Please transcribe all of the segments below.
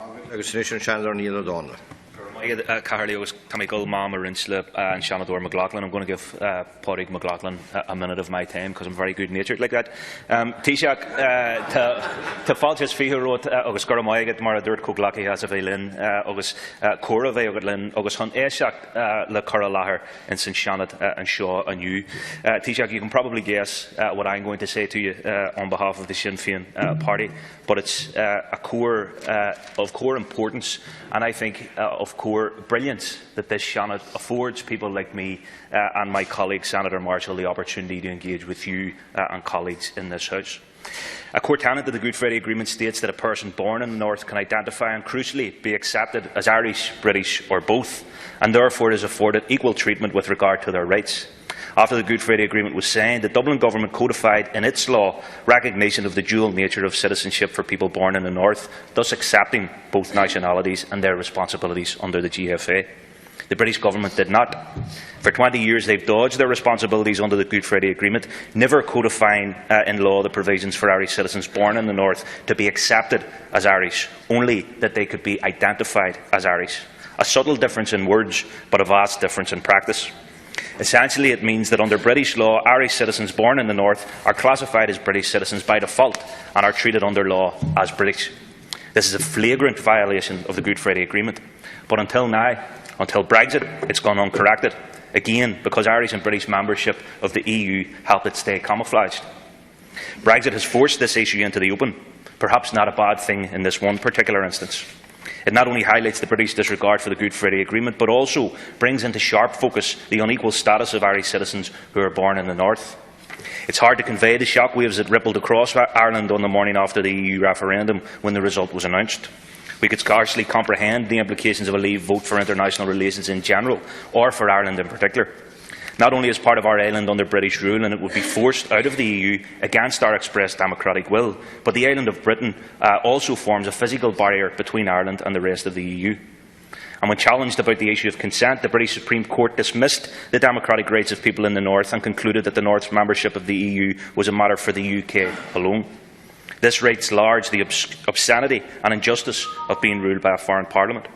Niall Donnghaile. Carly was Taoiseach Mama Rinsla and Seanad McLaughlin. I'm going to give Pádraig McLaughlin a minute of my time because I'm very good natured like that. Taoiseach, to fáilte fiú rud agus gur mai get mar dúirt cóglaki as a bhélin agus córa bheith agad linn agus chun éiseach le cura láthair in St Seanad and Shaw and you. Taoiseach, you can probably guess what I'm going to say to you on behalf of the Sinn Féin party, but it's a core of core importance, and I think of core brilliance that this Seanad affords people like me and my colleague Senator Marshall the opportunity to engage with you and colleagues in this House. A core tenet of the Good Friday Agreement states that a person born in the North can identify and, crucially, be accepted as Irish, British or both, and therefore is afforded equal treatment with regard to their rights. After the Good Friday Agreement was signed, the Dublin Government codified in its law recognition of the dual nature of citizenship for people born in the North, thus accepting both nationalities and their responsibilities under the GFA. The British Government did not. For 20 years they have dodged their responsibilities under the Good Friday Agreement, never codifying in law the provisions for Irish citizens born in the North to be accepted as Irish, only that they could be identified as Irish. A subtle difference in words, but a vast difference in practice. Essentially, it means that under British law, Irish citizens born in the North are classified as British citizens by default and are treated under law as British. This is a flagrant violation of the Good Friday Agreement. But until now, until Brexit, it's gone uncorrected. Again, because Irish and British membership of the EU helped it stay camouflaged. Brexit has forced this issue into the open, perhaps not a bad thing in this one particular instance. It not only highlights the British disregard for the Good Friday Agreement, but also brings into sharp focus the unequal status of Irish citizens who are born in the North. It's hard to convey the shockwaves that rippled across Ireland on the morning after the EU referendum when the result was announced. We could scarcely comprehend the implications of a Leave vote for international relations in general, or for Ireland in particular. Not only is part of our island under British rule and it would be forced out of the EU against our expressed democratic will, but the island of Britain also forms a physical barrier between Ireland and the rest of the EU. And when challenged about the issue of consent, the British Supreme Court dismissed the democratic rights of people in the North and concluded that the North's membership of the EU was a matter for the UK alone. This rates large the obscenity and injustice of being ruled by a foreign parliament.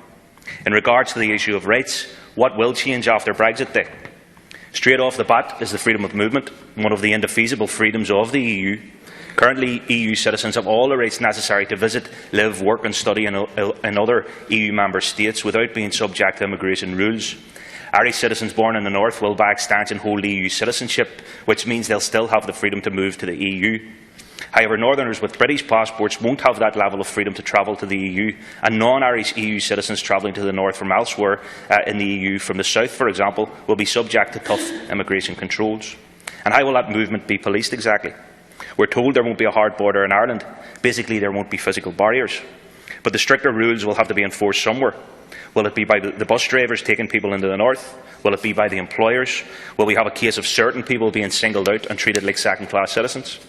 In regards to the issue of rights, what will change after Brexit Day? Straight off the bat is the freedom of movement, one of the indefeasible freedoms of the EU. Currently, EU citizens have all the rights necessary to visit, live, work and study in other EU member states without being subject to immigration rules. Irish citizens born in the North will by extension hold EU citizenship, which means they'll still have the freedom to move to the EU. However, Northerners with British passports won't have that level of freedom to travel to the EU, and non-Irish EU citizens travelling to the North from elsewhere in the EU, from the South for example, will be subject to tough immigration controls. And how will that movement be policed exactly? We're told there won't be a hard border in Ireland. Basically, there won't be physical barriers. But the stricter rules will have to be enforced somewhere. Will it be by the bus drivers taking people into the North? Will it be by the employers? Will we have a case of certain people being singled out and treated like second-class citizens?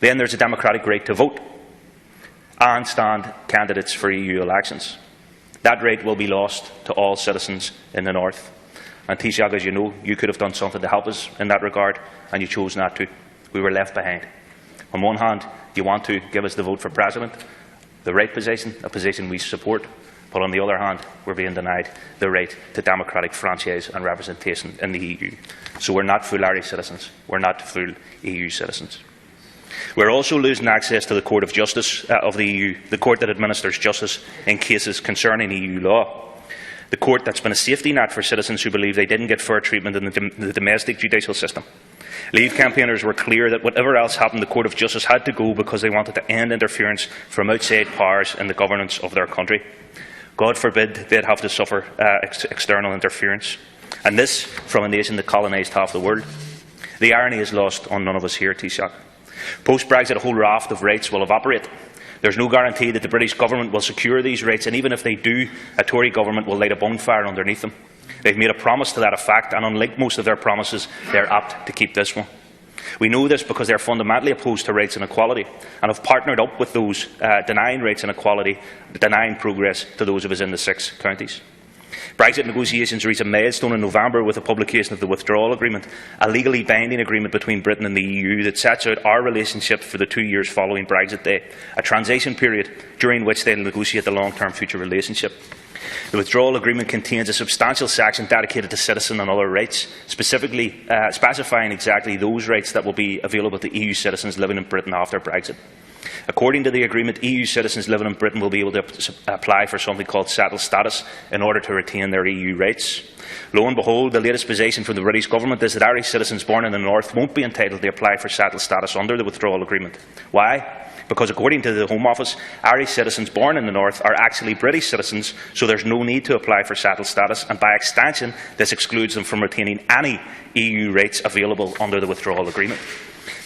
Then there's a democratic right to vote and stand candidates for EU elections. That right will be lost to all citizens in the North. And Taoiseach, as you know, you could have done something to help us in that regard, and you chose not to. We were left behind. On one hand, you want to give us the vote for President, the right position, a position we support, but on the other hand, we're being denied the right to democratic franchise and representation in the EU. So we're not full Irish citizens, we're not full EU citizens. We're also losing access to the Court of Justice of the EU, the court that administers justice in cases concerning EU law. The court that's been a safety net for citizens who believe they didn't get fair treatment in the domestic judicial system. Leave campaigners were clear that whatever else happened, the Court of Justice had to go because they wanted to end interference from outside powers in the governance of their country. God forbid they'd have to suffer external interference. And this from a nation that colonised half the world. The irony is lost on none of us here, Taoiseach. Post-Brexit, a whole raft of rights will evaporate. There is no guarantee that the British government will secure these rights, and even if they do, a Tory government will light a bonfire underneath them. They have made a promise to that effect, and unlike most of their promises, they are apt to keep this one. We know this because they are fundamentally opposed to rights and equality, and have partnered up with those denying rights and equality, denying progress to those of us in the 6 counties. Brexit negotiations reach a milestone in November with the publication of the withdrawal agreement, a legally binding agreement between Britain and the EU that sets out our relationship for the 2 years following Brexit Day, a transition period during which they will negotiate the long-term future relationship. The withdrawal agreement contains a substantial section dedicated to citizen and other rights, specifically specifying exactly those rights that will be available to EU citizens living in Britain after Brexit. According to the agreement, EU citizens living in Britain will be able to apply for something called settled status in order to retain their EU rights. Lo and behold, the latest position from the British Government is that Irish citizens born in the North won't be entitled to apply for settled status under the withdrawal agreement. Why? Because according to the Home Office, Irish citizens born in the North are actually British citizens, so there is no need to apply for settled status, and by extension, this excludes them from retaining any EU rights available under the withdrawal agreement.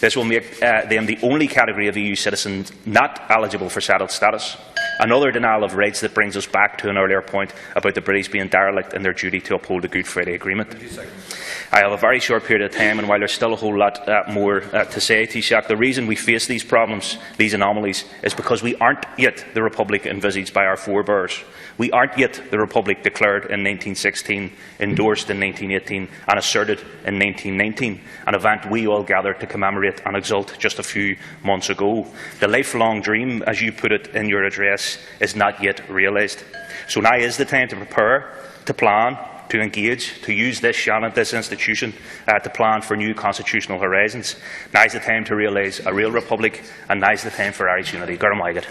This will make them the only category of EU citizens not eligible for settled status. Another denial of rights that brings us back to an earlier point about the British being derelict in their duty to uphold the Good Friday Agreement. I have a very short period of time, and while there's still a whole lot more to say, Taoiseach, the reason we face these problems, these anomalies, is because we aren't yet the republic envisaged by our forebears. We aren't yet the republic declared in 1916, endorsed in 1918 and asserted in 1919, an event we all gathered to commemorate and exult just a few months ago. The lifelong dream, as you put it in your address, is not yet realised. So now is the time to prepare, to plan, to engage, to use this Seanad, this institution, to plan for new constitutional horizons. Now is the time to realise a real republic, and now is the time for Irish unity. Gurmaigad.